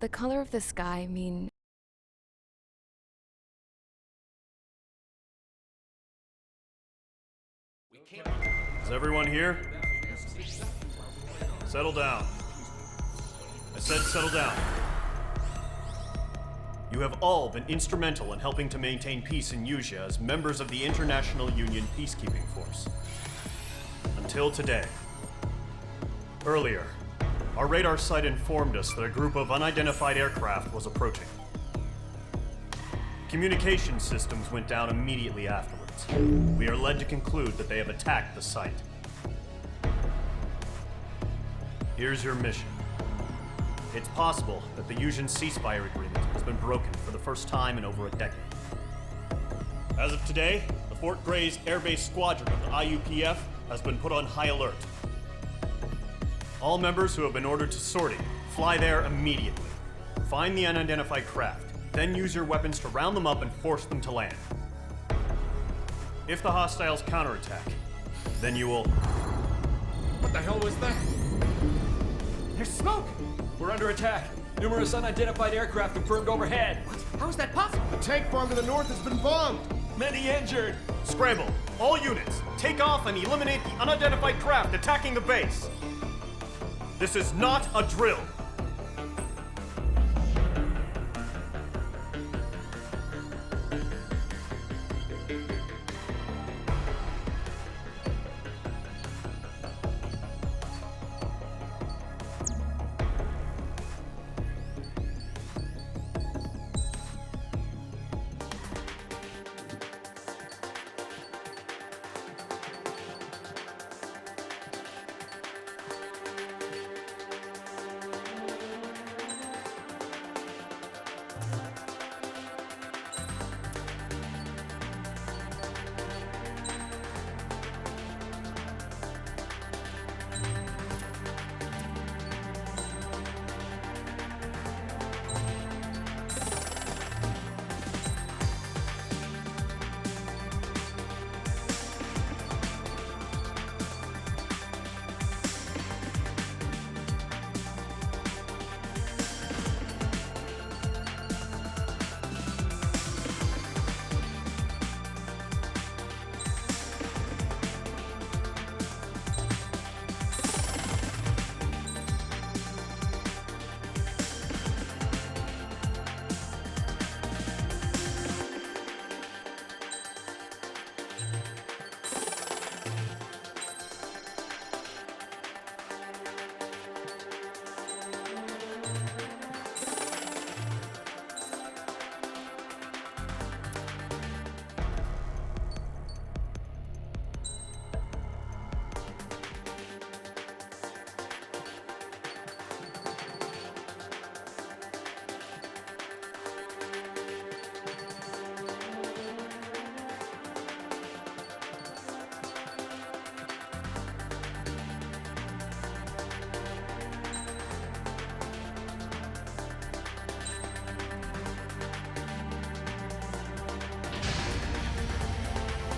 the color of the sky mean... Is everyone here? Settle down. I said settle down. You have all been instrumental in helping to maintain peace in Yuzha as members of the International Union Peacekeeping Force. Until today. Earlier, our radar site informed us that a group of unidentified aircraft was approaching. Communication systems went down immediately afterwards. We are led to conclude that they have attacked the site. Here's your mission. It's possible that the Yuzhan ceasefire agreement has been broken for the first time in over a decade. As of today, the Fort Grays Air Base Squadron of the IUPF has been put on high alert. All members who have been ordered to sortie, fly there immediately. Find the unidentified craft, then use your weapons to round them up and force them to land. If the hostiles counterattack, then you will... What the hell was that? There's smoke! We're under attack. Numerous unidentified aircraft confirmed overhead. What? How is that possible? The tank farm to the north has been bombed! Many injured! Scramble! All units, take off and eliminate the unidentified craft attacking the base! This is not a drill!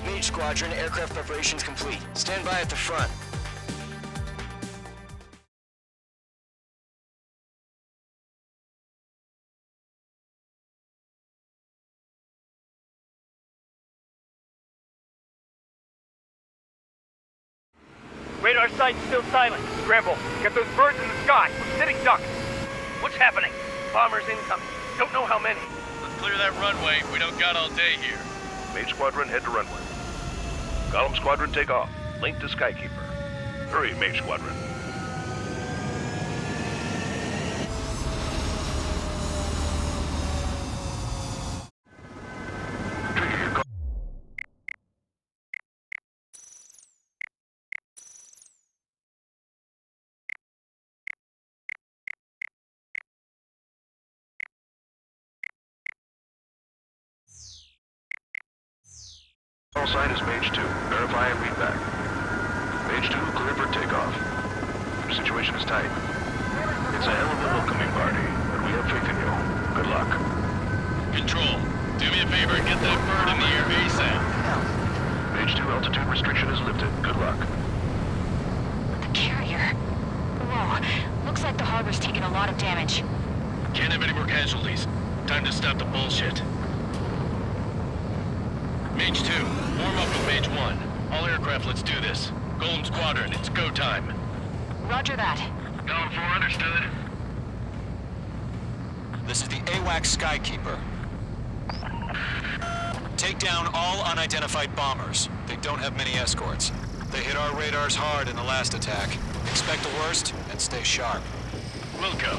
Mage Squadron, aircraft preparations complete. Stand by at the front. Radar site's still silent. Scramble. Get those birds in the sky. We're sitting ducks. What's happening? Bombers incoming. Don't know how many. Let's clear that runway. We don't got all day here. Mage Squadron, head to runway. Golem Squadron, take off. Link to Skykeeper. Hurry, Mage Squadron. Trigger your call. All sign is Mage 2. Verify and read back. Mage 2, clear for takeoff. Your situation is tight. It's a hell of a welcoming party, but we have faith in you. Good luck. Control, do me a favor and get that bird in the air ASAP. Mage 2, altitude restriction is lifted. Good luck. The carrier. Whoa. Looks like the harbor's taken a lot of damage. Can't have any more casualties. Time to stop the bullshit. Mage 2, warm up with Mage 1. All aircraft, let's do this. Golem Squadron, it's go time. Roger that. Golem 4, understood. This is the AWACS Skykeeper. Take down all unidentified bombers. They don't have many escorts. They hit our radars hard in the last attack. Expect the worst and stay sharp. Wilco.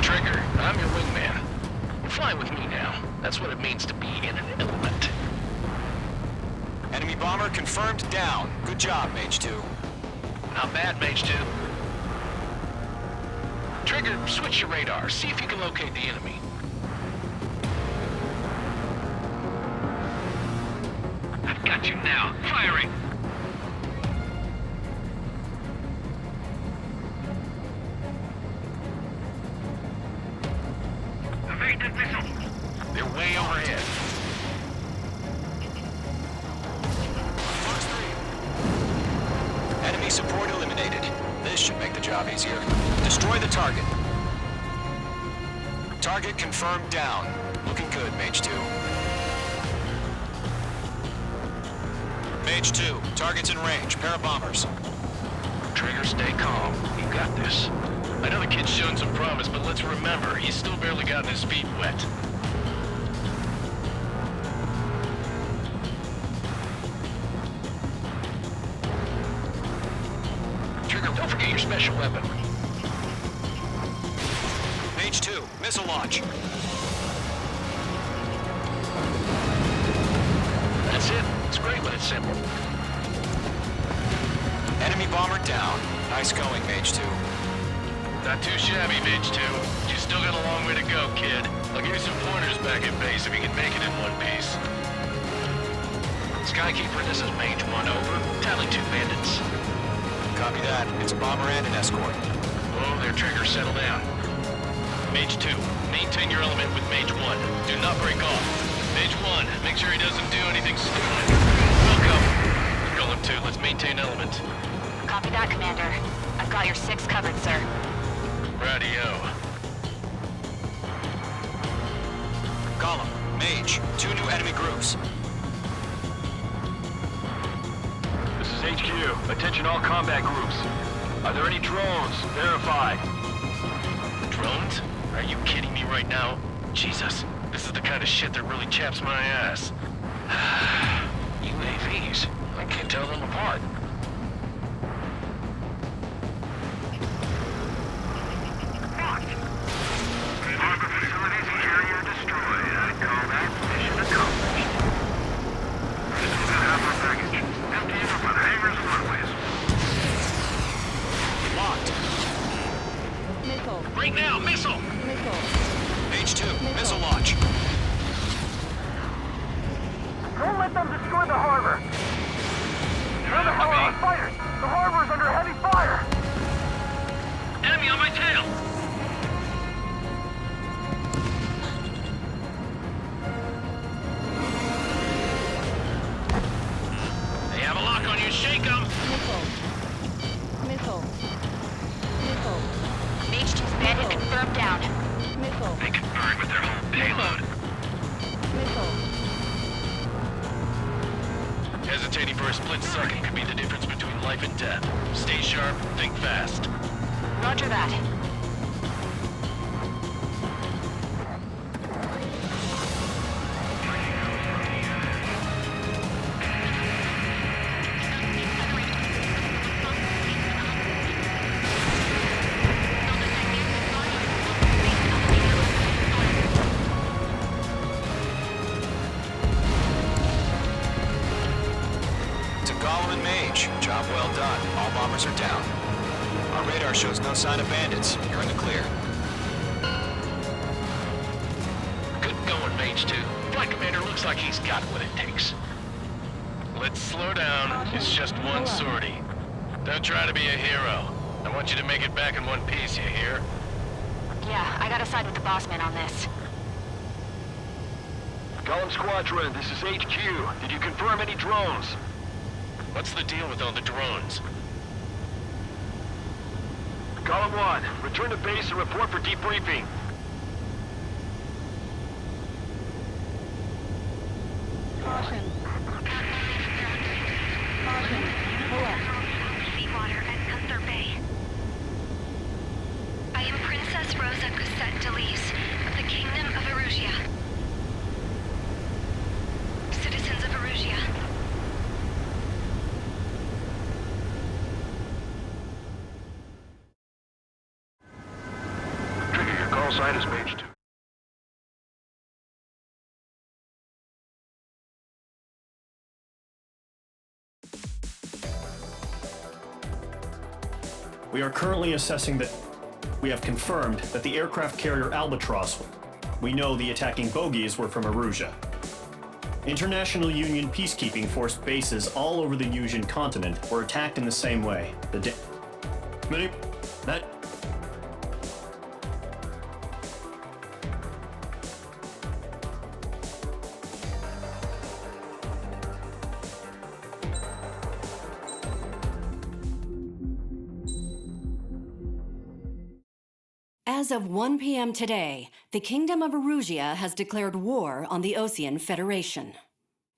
Trigger, I'm your wingman. Fly with me now. That's what it means to be in an element. Enemy bomber confirmed down. Good job, Mage 2. Not bad, Mage 2. Trigger, switch your radar. See if you can locate the enemy. I've got you now. Firing! Evasive missile! They're way overhead. Fox 3. Enemy support eliminated. This should make the job easier. Destroy the target. Target confirmed down. Looking good, Mage 2. Mage 2, target's in range. Pair of bombers. Trigger, stay calm. You got this. I know the kid's shown some promise, but let's remember, he's still barely gotten his feet wet. Trigger, don't forget your special weapon. Mage 2, missile launch. That's it. It's great when it's simple. Enemy bomber down. Nice going, Mage 2. Not too shabby, Mage 2. You still got a long way to go, kid. I'll give you some pointers back at base if you can make it in one piece. Skykeeper, this is Mage 1, over. Tally 2 bandits. Copy that. It's a bomber and an escort. Oh, their trigger, settle down. Mage 2, maintain your element with Mage 1. Do not break off. Mage 1, make sure he doesn't do anything stupid. Welcome. Golem 2, let's maintain element. Copy that, Commander. I've got your 6 covered, sir. Radio. Golem, Mage, 2 new enemy groups. This is HQ. Attention all combat groups. Are there any drones? Verify. Drones? Are you kidding me right now? Jesus, this is the kind of shit that really chaps my ass. UAVs. I can't tell them apart. Harbor facilities carrier destroyed. I call that mission accomplished. This is the harbor package. Emptying up on hangars and runways. Locked. Missile. Right now, missile! Missile. Mage 2, missile launch. Don't let them destroy the harbor. Where the hell are our fighters? The harbor's under heavy fire. Enemy on my tail! They have a lock on you, shake them! Missile. Missile. Missile. Mage 2's bandit confirmed down. Missile. They can burn with their whole payload. Missile. Hesitating for a split second could be the difference between life and death. Stay sharp, think fast. Roger that. To Golem and Mage, job well done. All bombers are down. Our radar shows no sign of bandits. You're in the clear. Good going, Mage 2. Flight Commander looks like he's got what it takes. Let's slow down. It's just one sortie. Don't try to be a hero. I want you to make it back in one piece, you hear? Yeah, I gotta side with the boss man on this. Golem Squadron, this is HQ. Did you confirm any drones? What's the deal with all the drones? Column 1, return to base and report for debriefing. Caution. Caution. Pull up. Seawater at Gunther Bay. I am Princess Rosa Cosette Delise of the Kingdom of Erusia. Citizens of Erusia. Trigger, your call sign is Mage 2. We are currently assessing that we have confirmed that the aircraft carrier Albatross, we know the attacking bogies were from Erusia. International Union peacekeeping force bases all over the Yusian continent were attacked in the same way. As of 1 p.m. today, the Kingdom of Erusia has declared war on the Osean Federation.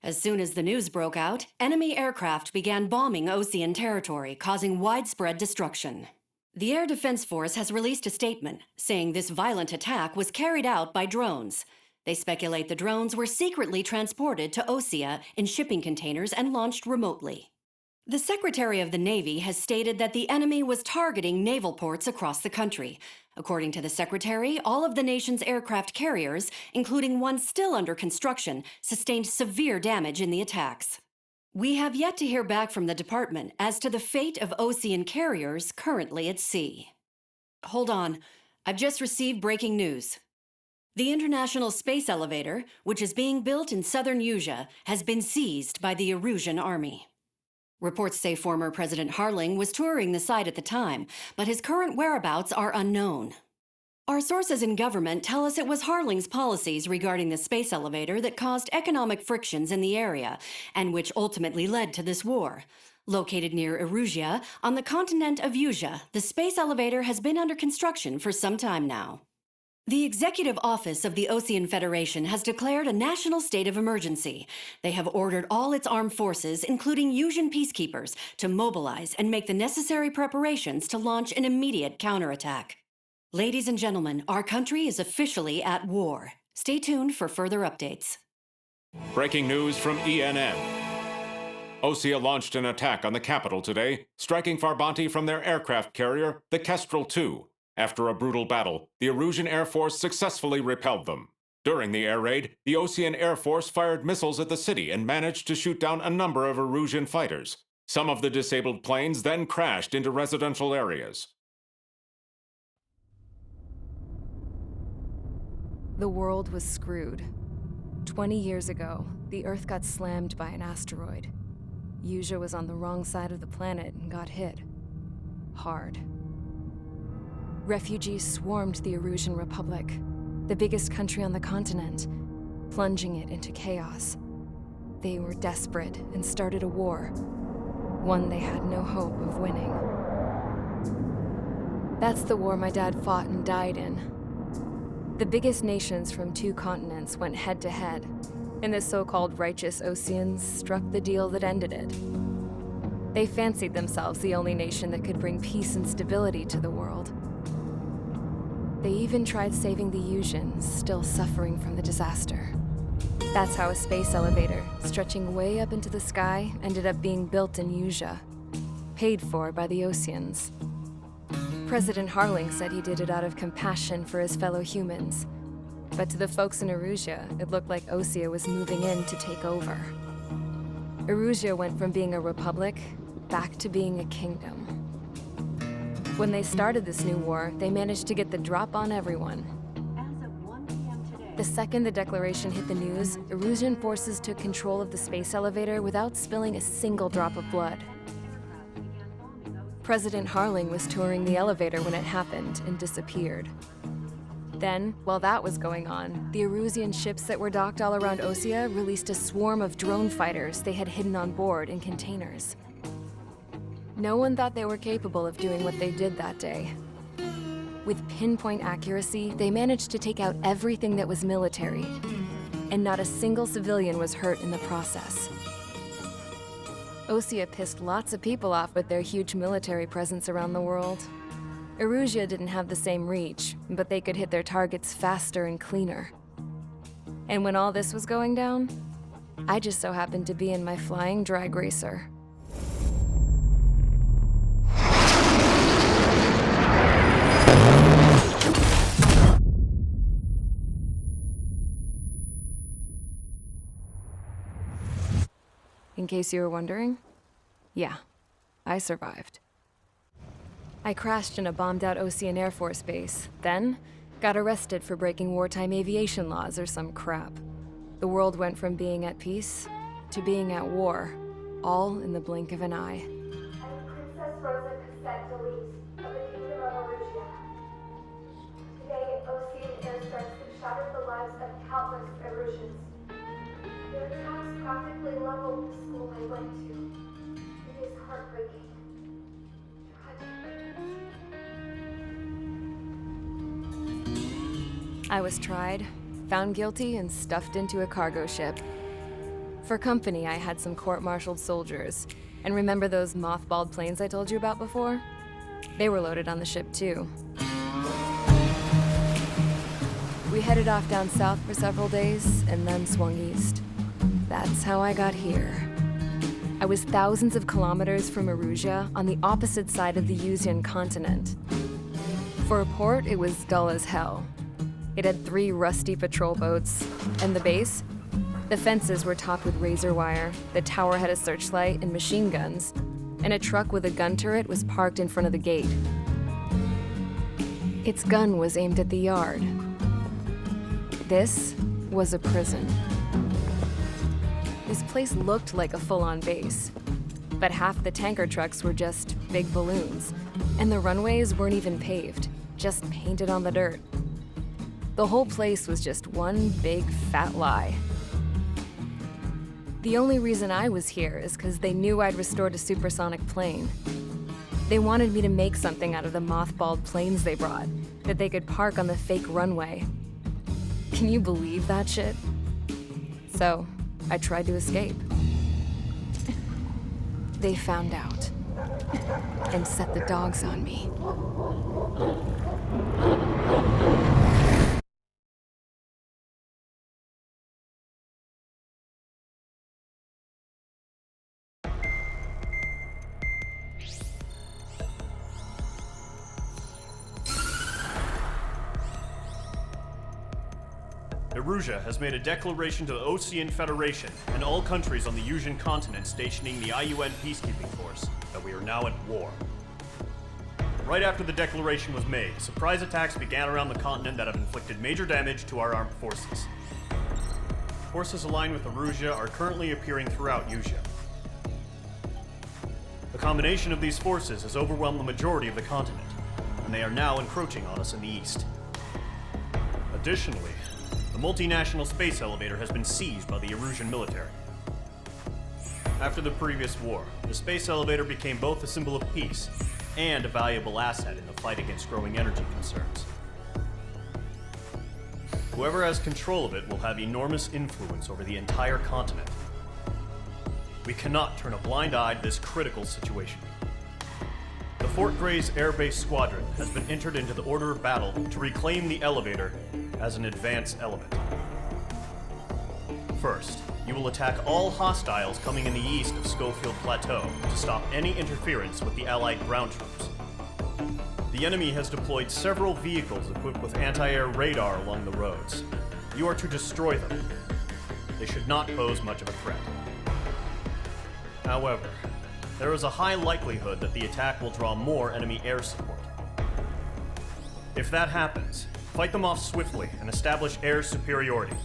As soon as the news broke out, enemy aircraft began bombing Osean territory, causing widespread destruction. The Air Defense Force has released a statement saying this violent attack was carried out by drones. They speculate the drones were secretly transported to Osea in shipping containers and launched remotely. The Secretary of the Navy has stated that the enemy was targeting naval ports across the country. According to the Secretary, all of the nation's aircraft carriers, including one still under construction, sustained severe damage in the attacks. We have yet to hear back from the department as to the fate of Osean carriers currently at sea. Hold on, I've just received breaking news. The International Space Elevator, which is being built in southern Yusia, has been seized by the Erusian army. Reports say former President Harling was touring the site at the time, but his current whereabouts are unknown. Our sources in government tell us it was Harling's policies regarding the space elevator that caused economic frictions in the area, and which ultimately led to this war. Located near Erusia, on the continent of Yusia, the space elevator has been under construction for some time now. The Executive Office of the Osean Federation has declared a national state of emergency. They have ordered all its armed forces, including Yusian peacekeepers, to mobilize and make the necessary preparations to launch an immediate counterattack. Ladies and gentlemen, our country is officially at war. Stay tuned for further updates. Breaking news from ENN. Osea launched an attack on the capital today, striking Farbanti from their aircraft carrier, the Kestrel II. After a brutal battle, the Erusian Air Force successfully repelled them. During the air raid, the Osean Air Force fired missiles at the city and managed to shoot down a number of Erusian fighters. Some of the disabled planes then crashed into residential areas. The world was screwed. 20 years ago, the Earth got slammed by an asteroid. Yusia was on the wrong side of the planet and got hit. Hard. Refugees swarmed the Erusian Republic, the biggest country on the continent, plunging it into chaos. They were desperate and started a war, one they had no hope of winning. That's the war my dad fought and died in. The biggest nations from 2 continents went head-to-head, and the so-called righteous Oseans struck the deal that ended it. They fancied themselves the only nation that could bring peace and stability to the world. They even tried saving the Yusians, still suffering from the disaster. That's how a space elevator, stretching way up into the sky, ended up being built in Yusia, paid for by the Oseans. President Harling said he did it out of compassion for his fellow humans. But to the folks in Erusia, it looked like Osea was moving in to take over. Erusia went from being a republic back to being a kingdom. When they started this new war, they managed to get the drop on everyone. The second the declaration hit the news, Erusian forces took control of the space elevator without spilling a single drop of blood. President Harling was touring the elevator when it happened and disappeared. Then, while that was going on, the Erusian ships that were docked all around Osea released a swarm of drone fighters they had hidden on board in containers. No one thought they were capable of doing what they did that day, With pinpoint accuracy, they managed to take out everything that was military, and not a single civilian was hurt in the process. Osea pissed lots of people off with their huge military presence around the world. Erusia didn't have the same reach, but they could hit their targets faster and cleaner. And when all this was going down, I just so happened to be in my flying drag racer. In case you were wondering, yeah, I survived. I crashed in a bombed-out Osean Air Force base, then got arrested for breaking wartime aviation laws or some crap. The world went from being at peace to being at war, all in the blink of an eye. I'm Princess Rosa Cassette Delise of the Kingdom of Erusia. Today, Osean airstrikes have shattered the lives of countless Erusians. Their attacks practically leveled the school I went to. It is heartbreaking. I was tried, found guilty, and stuffed into a cargo ship. For company, I had some court-martialed soldiers. And remember those mothballed planes I told you about before? They were loaded on the ship too. We headed off down south for several days, and then swung east. That's how I got here. I was thousands of kilometers from Erusia, on the opposite side of the Usean continent. For a port, it was dull as hell. It had 3 rusty patrol boats, and the base? The fences were topped with razor wire, the tower had a searchlight and machine guns, and a truck with a gun turret was parked in front of the gate. Its gun was aimed at the yard. This was a prison. This place looked like a full-on base, but half the tanker trucks were just big balloons, and the runways weren't even paved, just painted on the dirt. The whole place was just one big fat lie. The only reason I was here is because they knew I'd restored a supersonic plane. They wanted me to make something out of the mothballed planes they brought, that they could park on the fake runway. Can you believe that shit? So, I tried to escape. They found out, and set the dogs on me. Erusia has made a declaration to the Osean Federation and all countries on the Usean continent stationing the IUN peacekeeping force that we are now at war. Right after the declaration was made, surprise attacks began around the continent that have inflicted major damage to our armed forces. Forces aligned with Erusia are currently appearing throughout Usia. The combination of these forces has overwhelmed the majority of the continent, and they are now encroaching on us in the east. Additionally, the multinational space elevator has been seized by the Erusian military. After the previous war, the space elevator became both a symbol of peace and a valuable asset in the fight against growing energy concerns. Whoever has control of it will have enormous influence over the entire continent. We cannot turn a blind eye to this critical situation. The Fort Grays Air Base Squadron has been entered into the order of battle to reclaim the elevator as an advance element. First, you will attack all hostiles coming in the east of Schofield Plateau to stop any interference with the Allied ground troops. The enemy has deployed several vehicles equipped with anti-air radar along the roads. You are to destroy them. They should not pose much of a threat. However, there is a high likelihood that the attack will draw more enemy air support. If that happens, fight them off swiftly and establish air superiority.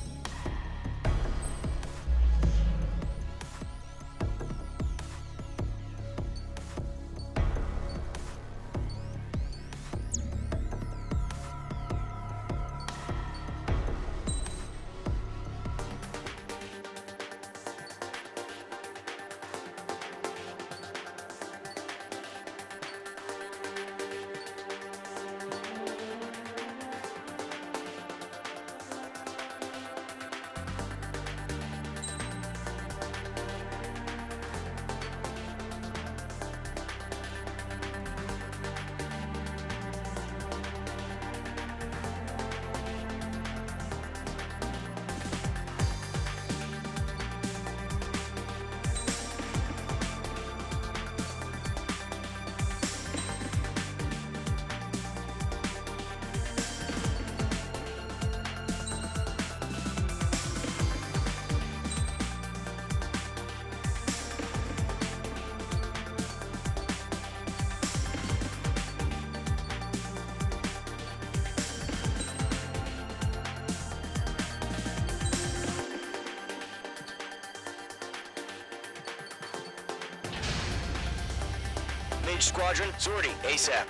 Each squadron, sortie, ASAP.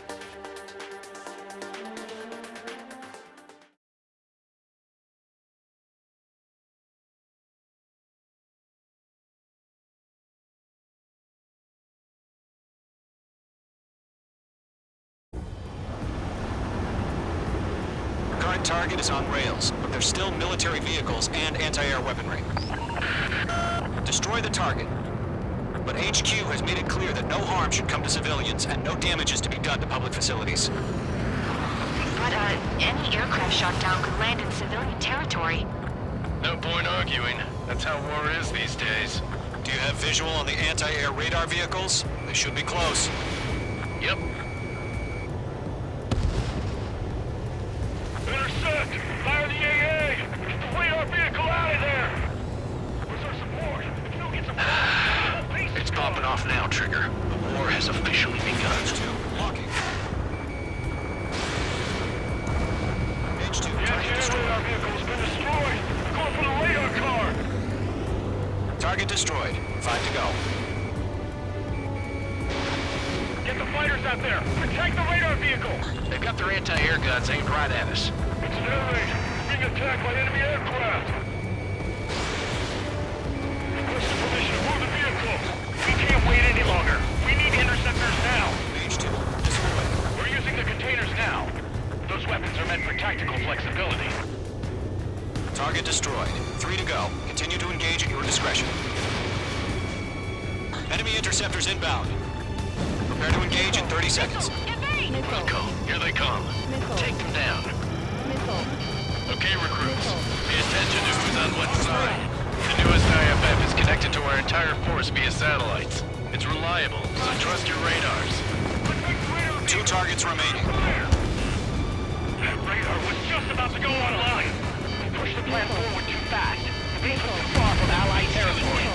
Current target is on rails, but there's still military vehicles and anti-air weaponry. Destroy the target. But HQ has made it clear that no harm should come to civilians and no damage is to be done to public facilities. But, any aircraft shot down could land in civilian territory. No point arguing. That's how war is these days. Do you have visual on the anti-air radar vehicles? They should be close. Yep. Intercept! Fire the AA! Get the radar vehicle out of there! Where's our support? If you don't get some It's popping off now, Trigger. The war has officially begun. Locking. H2, The target destroyed. radar vehicle's been destroyed! Call for the radar car! Target destroyed. 5 to go. Get the fighters out there! Protect the radar vehicle! They've got their anti-air guns aimed right at us. It's an air raid! Being attacked by enemy aircraft! Requesting permission to move the vehicle! We can't wait any longer! We need interceptors now! H2, destroyed. We're using the containers now! Those weapons are meant for tactical flexibility. Target destroyed. 3 to go. Continue to engage at your discretion. Enemy interceptors inbound. Prepare to engage in 30 seconds. Wilco, here they come. Take them down. Okay, recruits. Pay attention to who's on what side. The newest IFF is connected to our entire force via satellites. It's reliable, so trust your radars. 2 targets remaining. That radar was just about to go online. We pushed the plan forward too fast. The base was too far from Allied territory.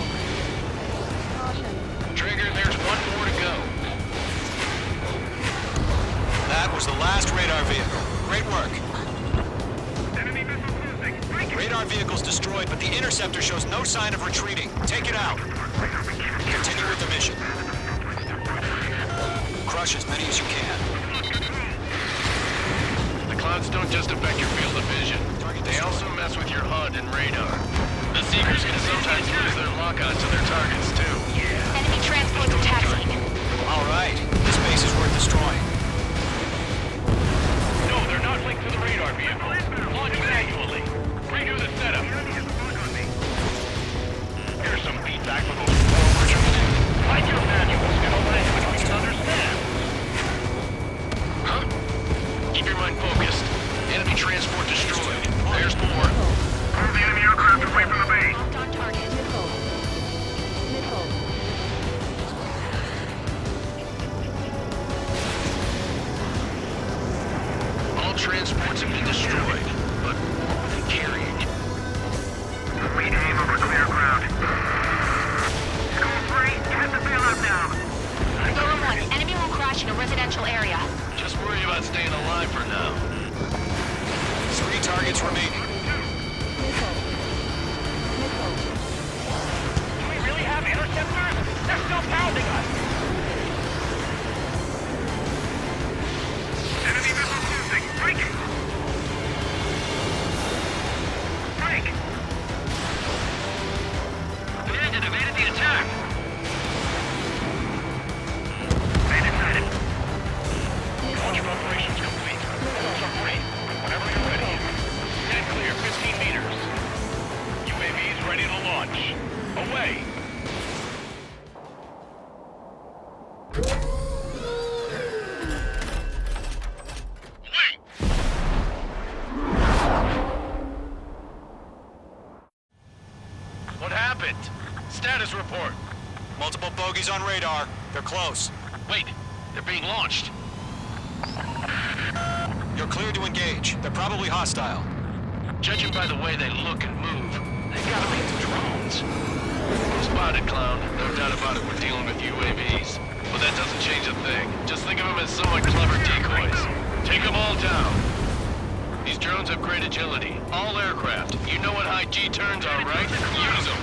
Trigger, there's one more to go. That was the last radar vehicle. Great work. Enemy missiles losing. Radar vehicle's destroyed, but the interceptor shows no sign of retreating. Take it out. Continue with the mission. Crush as many as you can. The clouds don't just affect your field of vision. They also mess with your HUD and radar. The Seekers can sometimes lose their lock-on to their targets, too. Enemy transports attacking. All right. This base is worth destroying. No, they're not linked to the radar vehicle. Launch manually. Redo the setup. Here's some feedback from those poor merchants. Like your manuals in a language we can understand. Huh? Keep your mind focused. Enemy transport destroyed. There's more. Move the enemy aircraft away from the base. Locked on target. All transports have been destroyed, but what were they carrying? We aim over clear ground. School 3, get the bailout down. Golem 1, enemy will crash in a residential area. Just worry about staying alive for now. 3 targets remaining. Do we really have interceptors? They're still pounding us. Enemy missiles losing. Break it. Break. Bandit evaded the attack. Bandit sighted. Launch operations complete. Submarine, whenever you're ready. Stand clear, 15 meters. UAVs ready to launch. Away. What happened? Status report. Multiple bogies on radar. They're close. Wait, they're being launched. You're clear to engage. They're probably hostile. Judging by the way they look and move, they gotta be drones. Spotted, clown. No doubt about it, we're dealing with UAVs. But that doesn't change a thing. Just think of them as somewhat clever decoys. Take them all down. These drones have great agility. All aircraft. You know what high G turns are, right? Use them.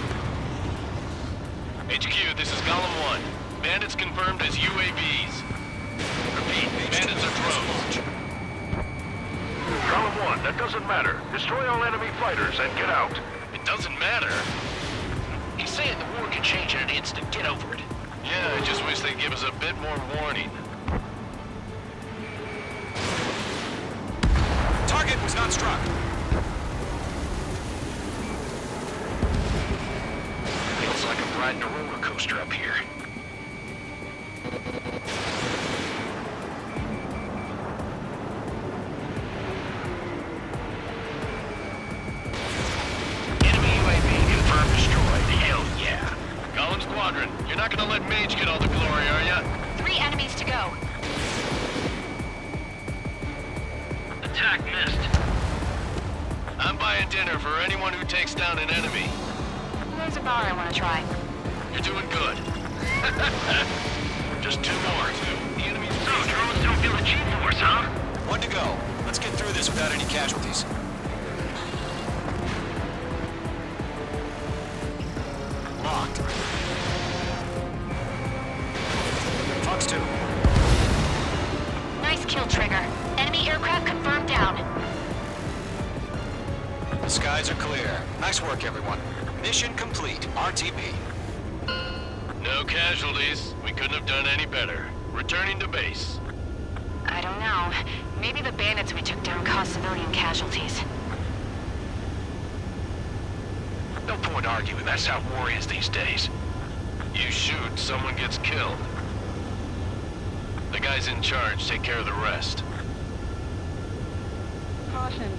HQ, this is Golem 1. Bandits confirmed as UAVs. Bandits are drones. Column 1, that doesn't matter. Destroy all enemy fighters and get out. It doesn't matter. He's saying the war could change in an instant. Get over it. Yeah, I just wish they'd give us a bit more warning. Target was not struck. Feels like I'm riding a roller coaster up here. Enemy UAV confirmed destroyed. Hell yeah. Golem Squadron, you're not gonna let Mage get all the glory, are ya? 3 enemies to go. Attack missed. I'm buying dinner for anyone who takes down an enemy. There's a bar I want to try. You're doing good. Just 2 more. The enemy's... So, drones don't feel the G-force, huh? 1 to go. Let's get through this without any casualties. Locked. Fox 2. Nice kill, Trigger. Enemy aircraft confirmed down. The skies are clear. Nice work, everyone. Mission complete. RTB. No casualties. We couldn't have done any better. Returning to base. I don't know. Maybe the bandits we took down caused civilian casualties. No point arguing. That's how war is these days. You shoot, someone gets killed. The guys in charge take care of the rest. Caution.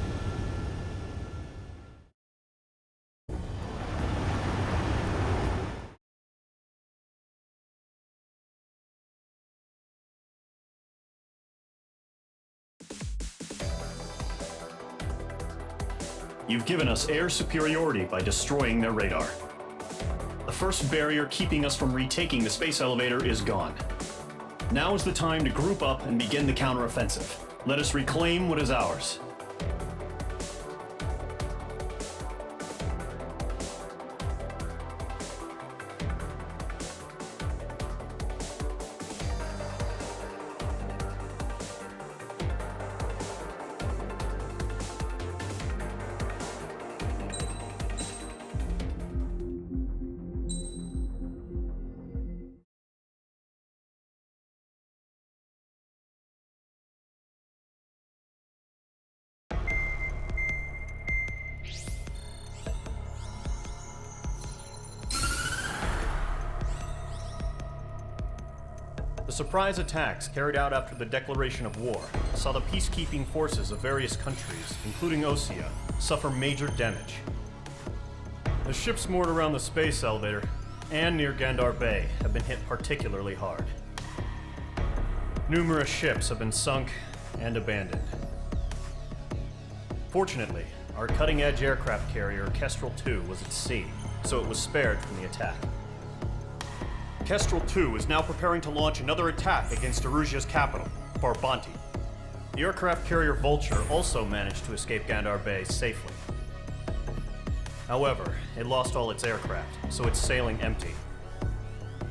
You've given us air superiority by destroying their radar. The first barrier keeping us from retaking the space elevator is gone. Now is the time to group up and begin the counteroffensive. Let us reclaim what is ours. The surprise attacks carried out after the declaration of war saw the peacekeeping forces of various countries, including Osea, suffer major damage. The ships moored around the space elevator and near Gandar Bay have been hit particularly hard. Numerous ships have been sunk and abandoned. Fortunately, our cutting-edge aircraft carrier Kestrel II was at sea, so it was spared from the attack. Kestrel II is now preparing to launch another attack against Erusia's capital, Farbanti. The aircraft carrier Vulture also managed to escape Gandar Bay safely. However, it lost all its aircraft, so it's sailing empty.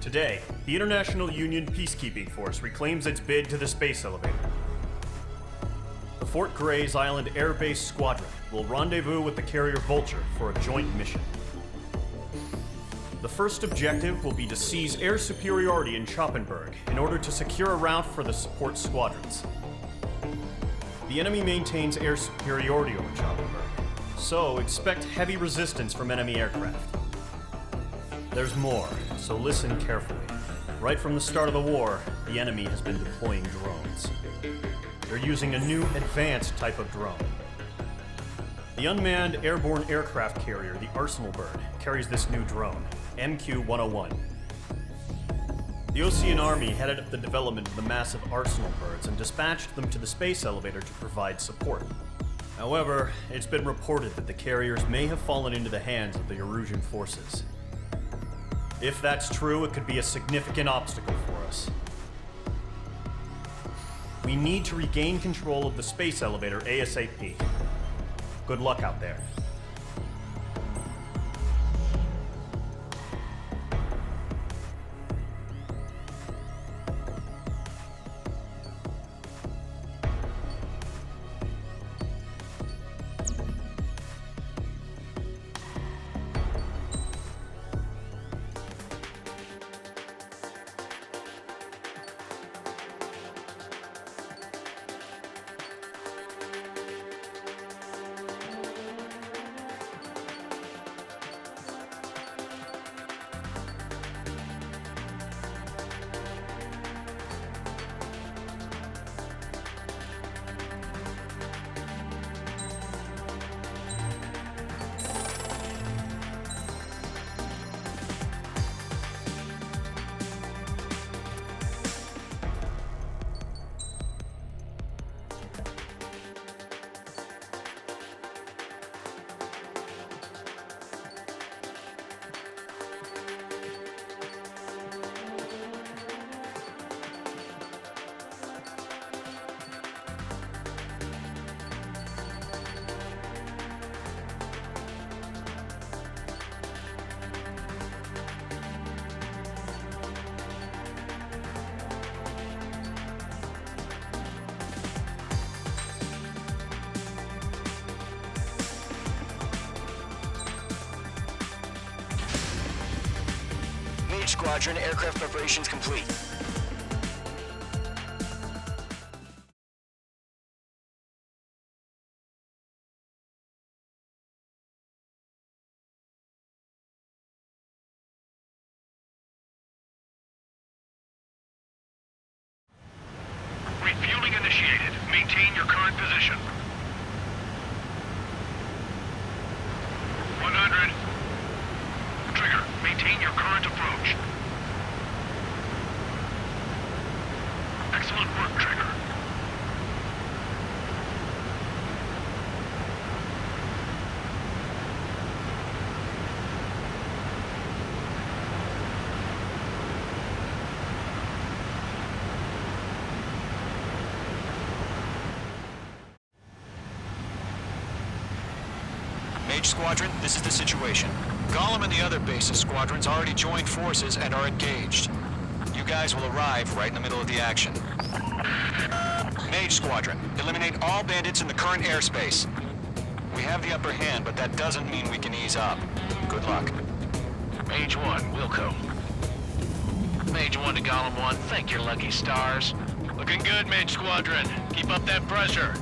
Today, the International Union Peacekeeping Force reclaims its bid to the space elevator. The Fort Grays Island Air Base Squadron will rendezvous with the carrier Vulture for a joint mission. The first objective will be to seize air superiority in Schoppenberg in order to secure a route for the support squadrons. The enemy maintains air superiority over Schoppenberg, so expect heavy resistance from enemy aircraft. There's more, so listen carefully. Right from the start of the war, the enemy has been deploying drones. They're using a new advanced type of drone. The unmanned airborne aircraft carrier, the Arsenal Bird, carries this new drone, MQ-101. The Osean Army headed up the development of the massive Arsenal Birds and dispatched them to the space elevator to provide support. However, it's been reported that the carriers may have fallen into the hands of the Erusian forces. If that's true, it could be a significant obstacle for us. We need to regain control of the space elevator ASAP. Good luck out there. Squadron. Aircraft preparations complete. Refueling initiated. Maintain your current position. 100. Trigger, maintain your current approach. Excellent work, Trigger. Mage Squadron, this is the situation. Gollum and the other bases squadrons already joined forces and are engaged. You guys will arrive right in the middle of the action. Mage Squadron, eliminate all bandits in the current airspace. We have the upper hand, but that doesn't mean we can ease up. Good luck. Mage 1, Wilco. Mage 1 to Gollum 1, thank your lucky stars. Looking good, Mage Squadron. Keep up that pressure.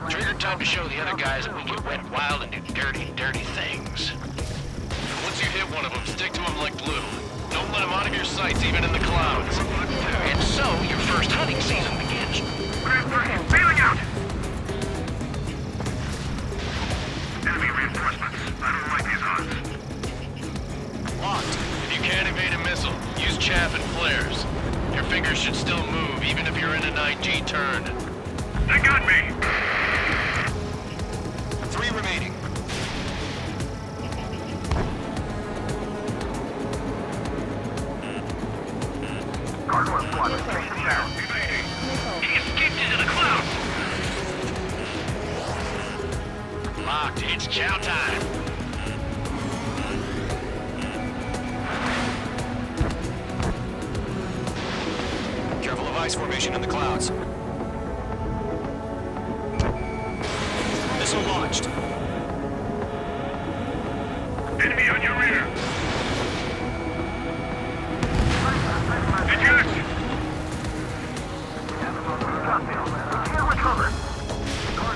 Trigger, time to show the other guys that we can wet wild and do dirty, dirty things. Once you hit one of them, stick to them like glue. Don't let them out of your sights, even in the clouds. And so, your first hunting season begins. Feeling out! Enemy reinforcements. I don't like these odds. Locked. If you can't evade a missile, use chaff and flares. Your fingers should still move, even if you're in a 9G turn. They got me! 3 remaining. Gargoyle squad, station down. He escaped into the clouds! Locked. It's chow time. Careful of ice formation in the clouds. Missile launched. Enemy on your rear! Eject! We can't recover!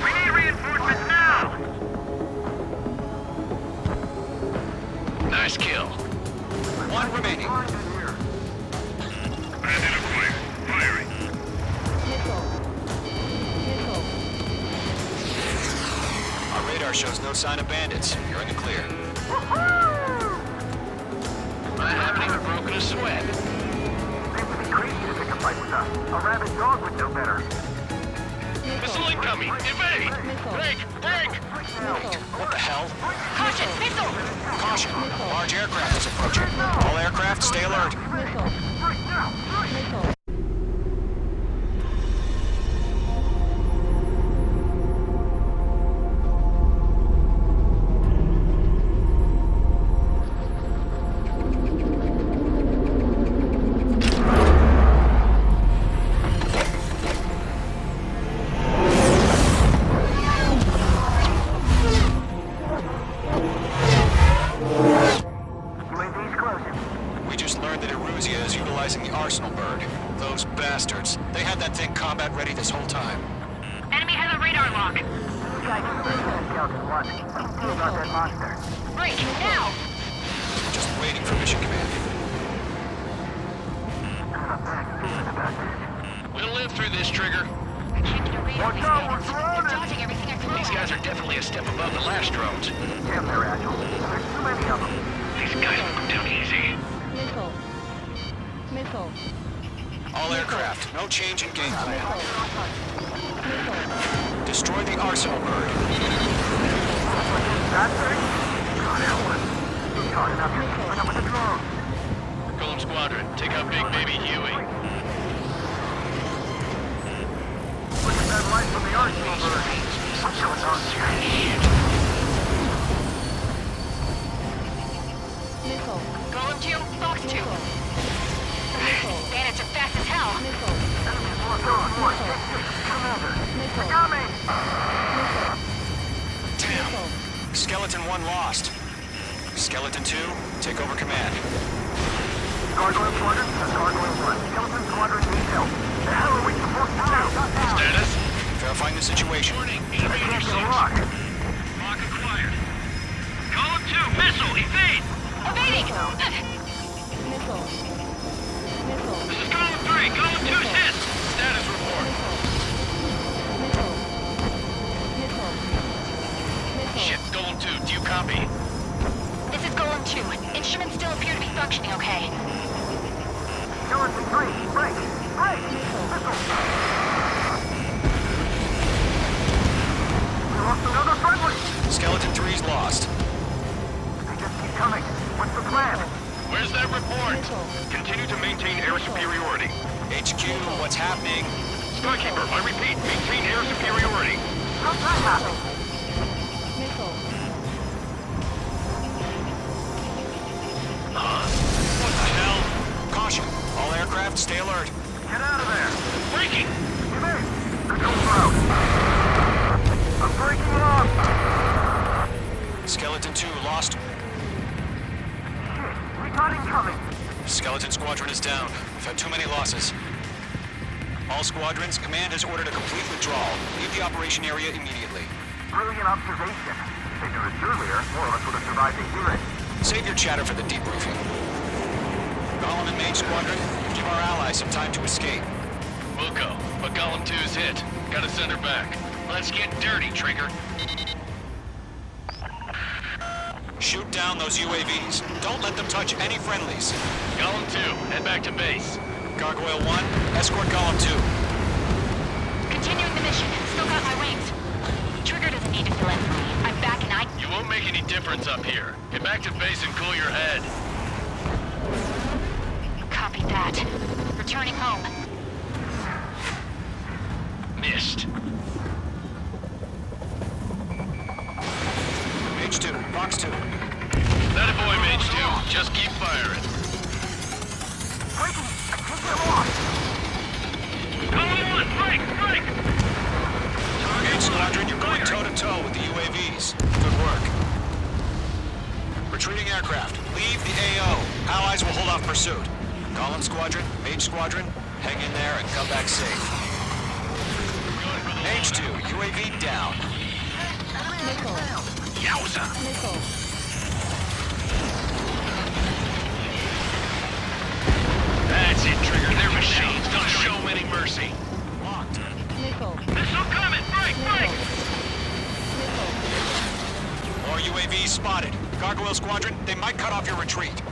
We need reinforcements now! Nice kill. 1 remaining. Bandit acquired. Firing. Our radar shows no sign of bandits. You're in the clear. I haven't even broken a sweat. Seems to be crazy to pick a fight with us. A rabid dog would know better. Missile incoming! Evade! Break! Break! Wait, what the hell? Caution! Missile! Caution! Large aircraft is approaching. All aircraft, stay alert. UAV's closing. We just learned that Eruzia is utilizing the Arsenal bird. Those bastards. They had that thing combat ready this whole time. Enemy has a radar lock. You guys can bring that scout squad. What do about that monster? Break, now! Just waiting for mission command. We'll live through this, Trigger. I can't get a read on these bandits. They're dodging everything I throw These at guys them. are definitely a step above the last drones. Damn, they're agile. There's too many of them. These guys will go down easy. Missile. Missile. All aircraft, no change in game plan. Missile. Destroy the Arsenal bird. That thing? God, help us. Talk enough. Bring up with the drone. Golem Squadron, take out Big Baby Huey. Look at that light from the Arsenal bird. What's going on here? Missile. Golem 2, Fox 2. Missile. Bandits are fast as hell. Missile. Enemies locked on. What? Commander. They got me. Damn. Skeleton 1 lost. Skeleton 2, take over command. Gargoyle Squadron, Gargoyle 1. Skeleton Squadron needs help. The hell are we supposed to do? Status? Verifying the situation. Warning, I can't get a lock. Lock acquired. Column 2, missile, evade! Evading! Missile. Missile. This is Column 3, Column 2's hit! Status report. Missile. Missile. Missile. Shit, Golem 2, do you copy? This is Golem 2. Instruments still appear to be functioning okay. Skeleton 3, break! Break! Missile! We lost another friendly! Skeleton 3's lost. They just keep coming. What's the plan? Where's that report? Continue to maintain air superiority. HQ, what's happening? Skykeeper, I repeat, maintain air superiority. How's that happen? Missile. What the hell? Caution. All aircraft, stay alert. Get out of there! Breaking! Evade! Control out! I'm breaking off! Skeleton 2 lost. Shit, we got incoming! Skeleton Squadron is down. We've had too many losses. All squadrons, command has ordered a complete withdrawal. Leave the operation area immediately. Brilliant observation. If it was earlier, more of us would have survived to hear it. Save your chatter for the debriefing. Golem and Mage Squadron, give our allies some time to escape. We'll go, but Golem 2's hit. Gotta send her back. Let's get dirty, Trigger. Shoot down those UAVs. Don't let them touch any friendlies. Golem 2, head back to base. Gargoyle 1, escort Golem 2. Continuing the mission. Still got my wings. Trigger doesn't need to fill in for me. I'm back and I... You won't make any difference up here. Get back to base and cool your head. Copy that. Returning home. Missed. Mage 2, Box 2. That a boy, Mage 2. Just keep firing. Breaking! I can't get lost! Column 1, break! Break! Mage Squadron, you're going toe-to-toe with the UAVs. Good work. Retreating aircraft, leave the AO. Allies will hold off pursuit. Golem Squadron, Mage Squadron, hang in there and come back safe. Mage 2, UAV down. Missile. Yowza! Missile. That's it, Trigger. They're machines. Don't show them any mercy. Locked. Missile. Missile coming! Break! Break! Missile. More UAVs spotted. Gargoyle Squadron, they might cut off your retreat.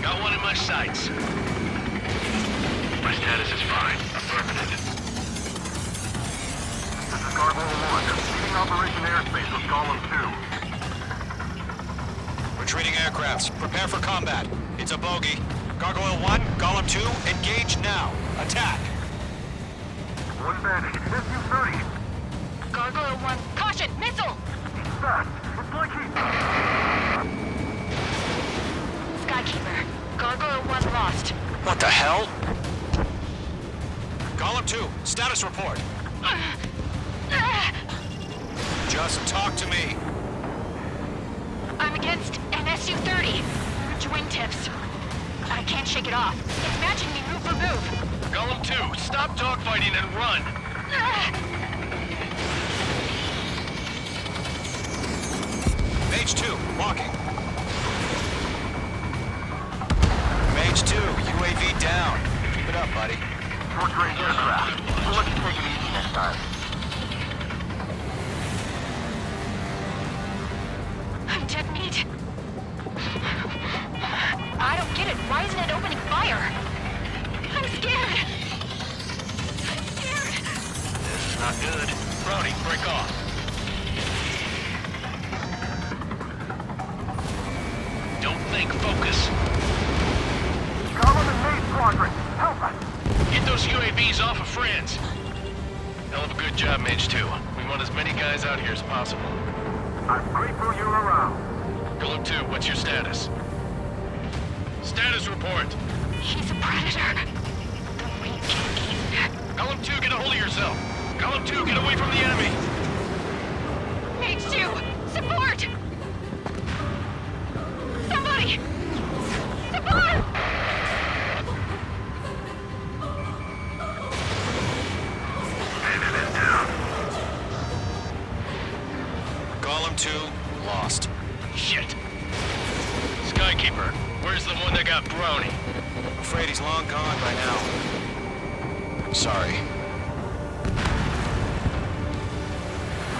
Got one in my sights. My status is fine. Affirmative. This is Gargoyle 1. Leading Operation Airspace with Golem 2. Retreating aircrafts, prepare for combat. It's a bogey. Gargoyle 1, Golem 2, engage now. Attack. One bandit. SU-30. Gargoyle 1. Caution! Missile! He's fast. It's like he... Skykeeper. Gargoyle 1 lost. What the hell? Golem 2, status report. Just talk to me. I'm against an SU-30. Huge wingtips. I can't shake it off. It's matching me move for move. Golem 2, stop dogfighting and run. Mage 2, walking. Mage 2, UAV down. Keep it up, buddy. Short-range aircraft. We'll let you take it easy next time. I'm dead meat. I don't get it. Why isn't it opening fire? I'm scared. I'm scared. This is not good. Brody, break off. Don't think, focus. Golem and Mage Squadron, help us! Get those UAVs off of friends. Hell of a good job, Mage 2. We want as many guys out here as possible. I'm grateful you're around. Golem 2, what's your status? Status report. He's a predator. The weak can Golem 2, get a hold of yourself. Golem 2, get away from the enemy. Mage 2, support! Somebody! Support! lost. Shit. Skykeeper, where's the one that got brownie? I'm afraid he's long gone by now. Sorry.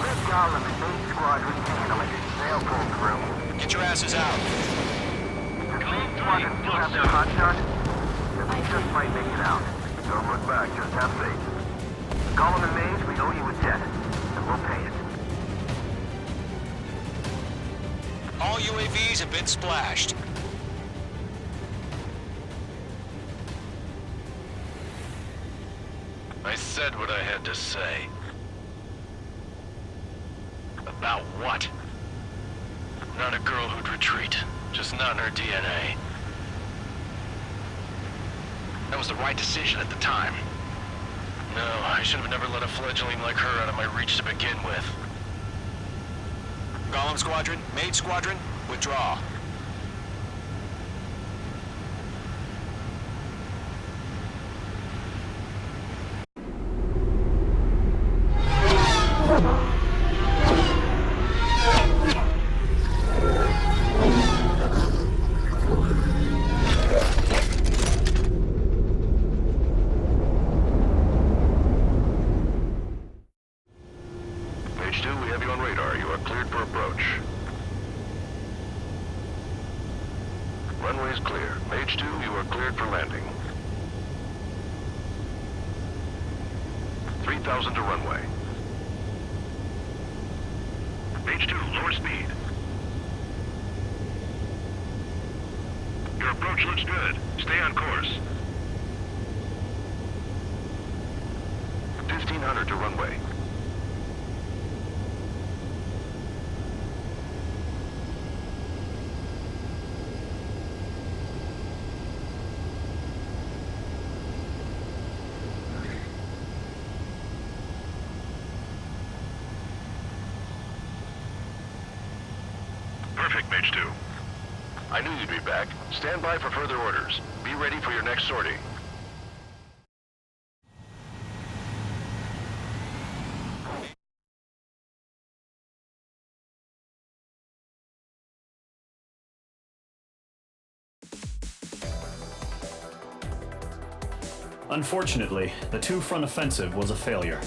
Let Gollum and main squadron handle it. They'll pull through. Get your asses out. Does main squadron still have their hotshot? Then we just might make it out. Don't look back, just have faith. Gollum and Mage, we owe you a debt, and we'll pay it. All UAVs have been splashed. I said what I had to say. About what? Not a girl who'd retreat. Just not in her DNA. That was the right decision at the time. No, I should have never let a fledgling like her out of my reach to begin with. Gollum Squadron, Mage Squadron, withdraw. Mage 2, we have you on radar. You are cleared for approach. Runway is clear. Mage 2, you are cleared for landing. 3,000 to runway. Mage 2, lower speed. Your approach looks good. Stay on course. 1,500 to runway. Perfect, Mage 2. I knew you'd be back. Stand by for further orders. Be ready for your next sortie. Unfortunately, the two-front offensive was a failure.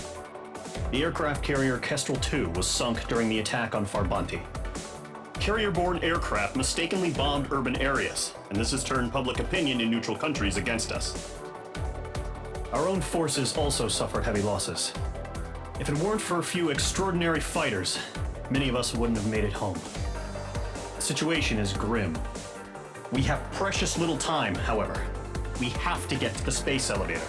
The aircraft carrier Kestrel II was sunk during the attack on Farbanti. Carrier-borne aircraft mistakenly bombed urban areas, and this has turned public opinion in neutral countries against us. Our own forces also suffered heavy losses. If it weren't for a few extraordinary fighters, many of us wouldn't have made it home. The situation is grim. We have precious little time, however. We have to get to the space elevator.